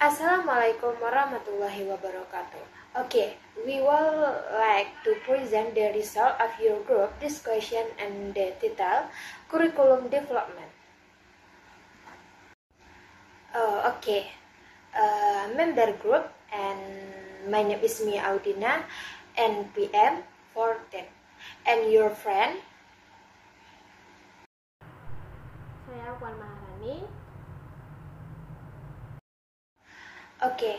Assalamualaikum warahmatullahi wabarakatuh. Okay, we will like to present the result of your group discussion and the title curriculum development. Okay, member group and my name is Mia Audina, NPM 14, and your friend. Saya Puan Maharani. Okay,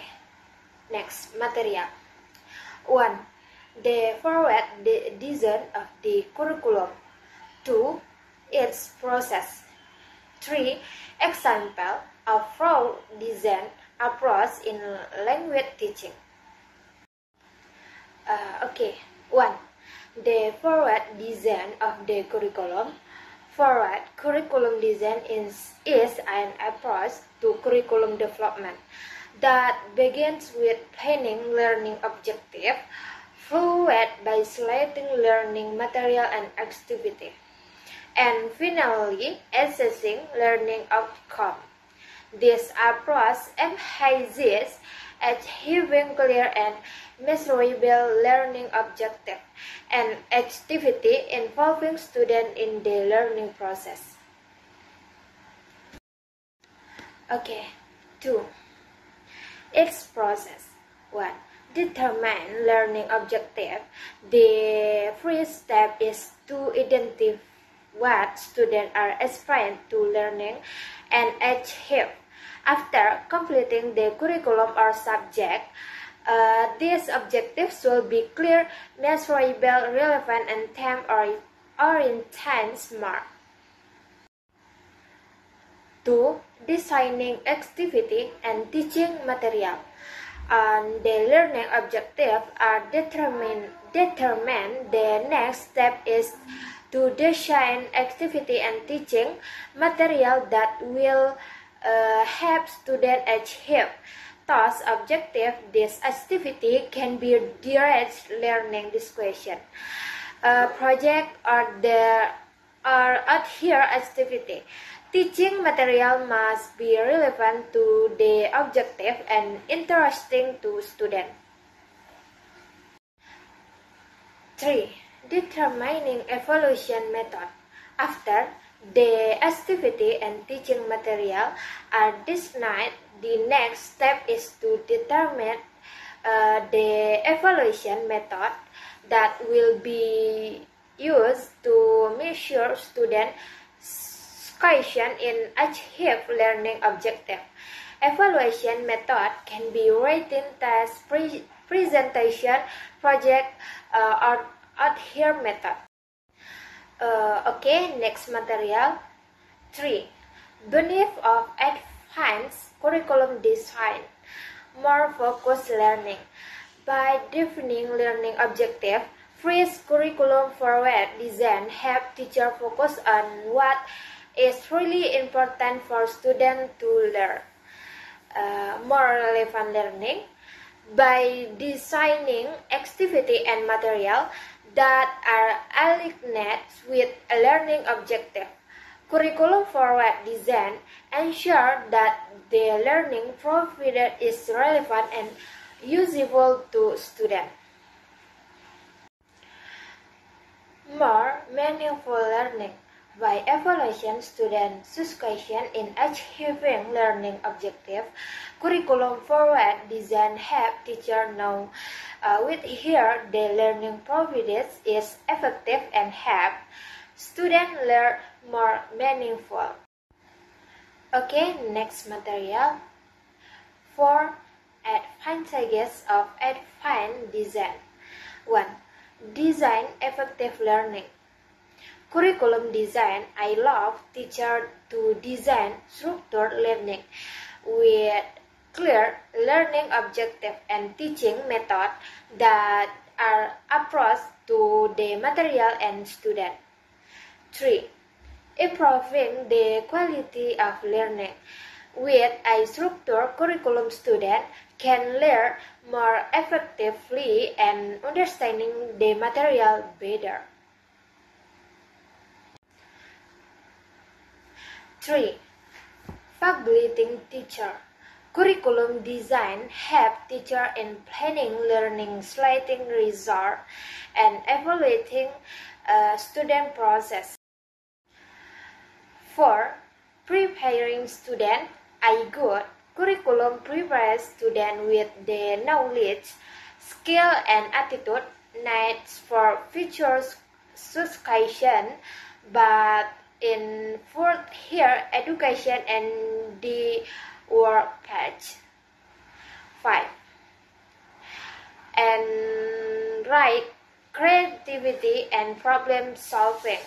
next material. 1. The forward design of the curriculum. 2. Its process. 3. Example of forward design approach in language teaching. Okay, 1. The forward design of the curriculum. Forward curriculum design is an approach to curriculum development that begins with planning learning objective, followed by selecting learning material and activity, and finally assessing learning outcome. This approach emphasizes achieving clear and measurable learning objective and activity involving students in the learning process. Okay, 2. Its process. 1. Determine learning objective. The first step is to identify what students are aspiring to learning and achieve. After completing the curriculum or subject, these objectives will be clear, measurable, relevant, and time-oriented smart. 2. Designing activity and teaching material. The learning objectives are determined. The next step is to design activity and teaching material that will help students achieve those objectives. This activity can be direct learning discussion, project, or adhere activity. Teaching material must be relevant to the objective and interesting to students. 3. Determining evaluation method. After the activity and teaching material are designed, the next step is to determine the evaluation method that will be used to measure students' success in achieve learning objective. Evaluation method can be written test, presentation, project, or adhere method. Okay, next material. 3. Benefit of advanced curriculum design. More focused learning. By defining learning objective, first curriculum forward design help teacher focus on what is really important for students to learn. More relevant learning. By designing activity and material that are aligned with a learning objective, curriculum forward design ensure that the learning provided is relevant and usable to students. More meaningful learning. By evaluating student success in achieving learning objective, curriculum forward design help teacher know with here the learning provided is effective and help students learn more meaningful. Okay, next material. 4. Advantages of advanced design. 1. Design effective learning. Curriculum design. I love teachers to design structured learning with clear learning objective and teaching method that are approached to the material and student. 3. Improving the quality of learning. With a structured curriculum, student can learn more effectively and understanding the material better. 3. Facilitating teacher. Curriculum design helps teachers in planning learning, selecting results, and evaluating student process. 4. Preparing student. Good curriculum prepares students with the knowledge, skill, and attitude needed for future success, but in fourth here education and the workplace. 5. And right creativity and problem solving.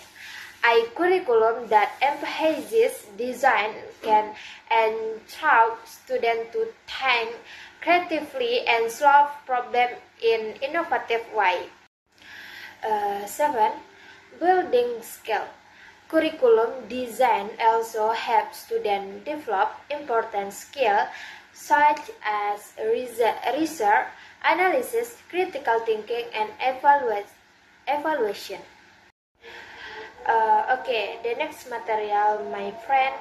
A curriculum that emphasizes design can encourage students to think creatively and solve problems in innovative way. 7. Building skill. Curriculum design also helps students develop important skills such as research, analysis, critical thinking, and evaluation. Okay, the next material, my friend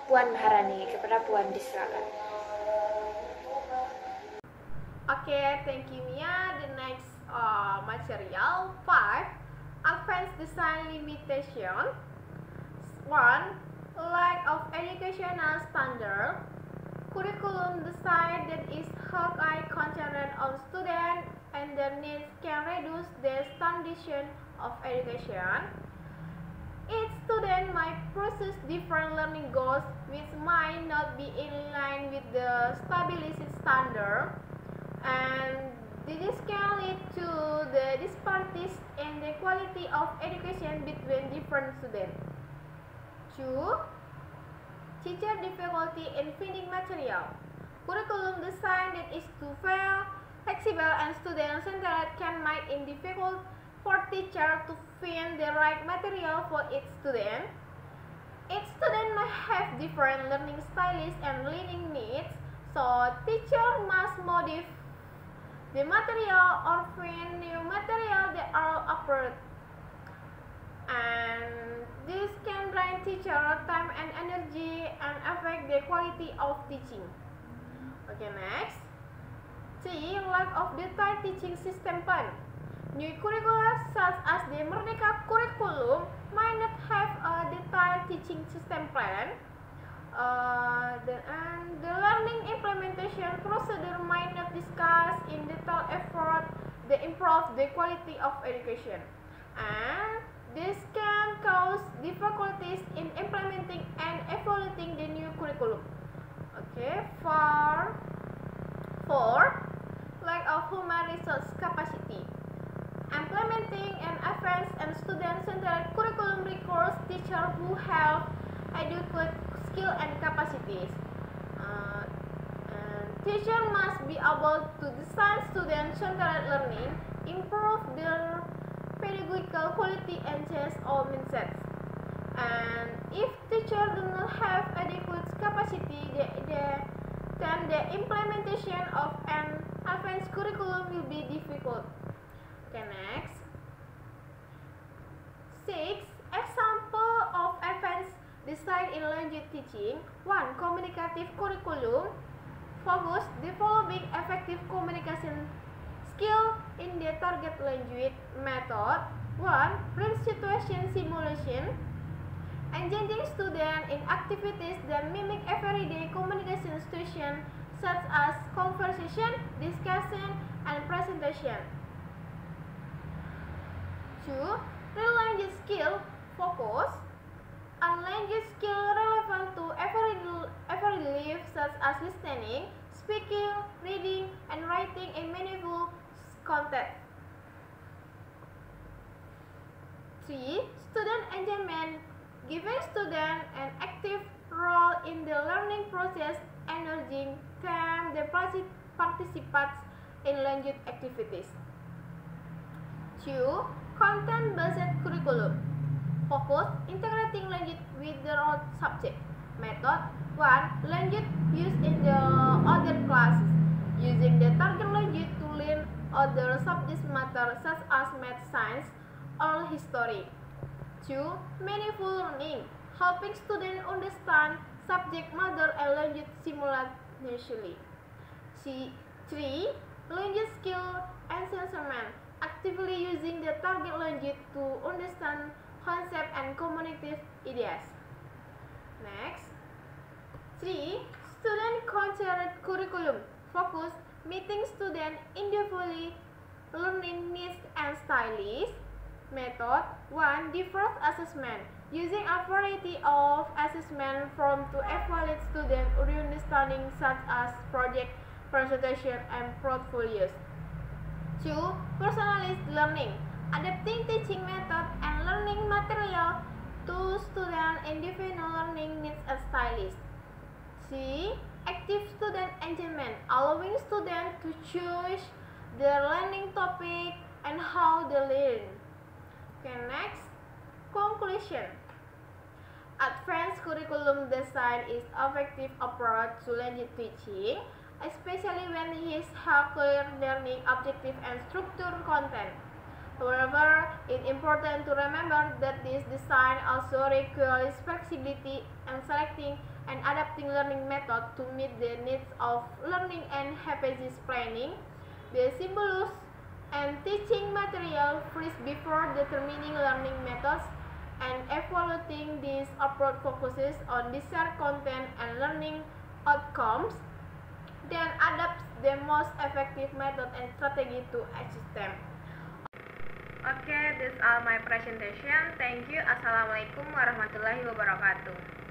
Puan Maharani. Kepada Puan disilakan. Okay, thank you Mia. The next material 5, advanced design limitation. 1. Lack of educational standard. Curriculum design that is high concentrated on students and their needs can reduce the standardization of education. Each student might pursue different learning goals which might not be in line with the established standard, and this can lead to the disparities in the quality of education between different students. 2. Teacher difficulty in finding material. Curriculum design that is too flexible and student-centered can make it difficult for teacher to find the right material for each student. Each student may have different learning styles and learning needs, so teacher must modify the material or find new material that are appropriate. And this can drain teacher time and energy and affect the quality of teaching. Okay, next. 3. Lack of detailed teaching system plan. New curricula such as the Merdeka curriculum might not have a detailed teaching system plan. And the learning implementation procedure might not discuss in detail effort to improve the quality of education. And this can cause difficulties in implementing and evaluating the new curriculum. Okay, for 4. Lack of human resource capacity. Implementing an advanced and student-centered curriculum requires teachers who have adequate skill and capacities. Teachers must be able to design student-centered learning, improve their pedagogical quality, and change all mindsets. And if teachers do not have adequate capacity, then the implementation of an advanced curriculum will be difficult. Okay, next. 6. Example of advanced design in language teaching. 1. Communicative curriculum. Focus developing effective communication skill in the target language method. 1. Real situation simulation. Engaging students in activities that mimic everyday communication situations such as conversation, discussion, and presentation. 2. Real language skill focus on language skill relevant to every life such as listening, speaking, reading, and writing in meaningful context. 3. Student engagement. Giving students an active role in the learning process, encouraging them to participate in language activities. 2. Content-based curriculum. Focus integrating language with the rote subject. Method 1. Language used in the other classes. Using the target language to learn other subject matter such as math, science, or history. 2. Meaningful learning. Helping students understand subject matter and language initially. 3. Language skill assessment. Actively using the target language to understand concept and communicative ideas. Next. 3. Student-centered curriculum. Focus meeting student individually learning needs and stylish. Method 1. Diverse assessment. Using a variety of assessment from to evaluate student understanding such as project, presentation, and portfolios. 2. Personalized learning. Adapting teaching method and learning material to student individual learning needs and stylish. 3. Active student engagement. Allowing students to choose their learning topic and how they learn. Okay, next. Conclusion. Advanced curriculum design is effective approach to language teaching, especially when it has clear learning objective and structured content. However, it's important to remember that this design also requires flexibility and selecting and adapting learning method to meet the needs of learning and hypothesis planning, the stimulus and teaching material first before determining learning methods, and evaluating this approach focuses on desired content and learning outcomes, then adapts the most effective method and strategy to achieve them. Okay, this is all my presentation. Thank you. Assalamualaikum warahmatullahi wabarakatuh.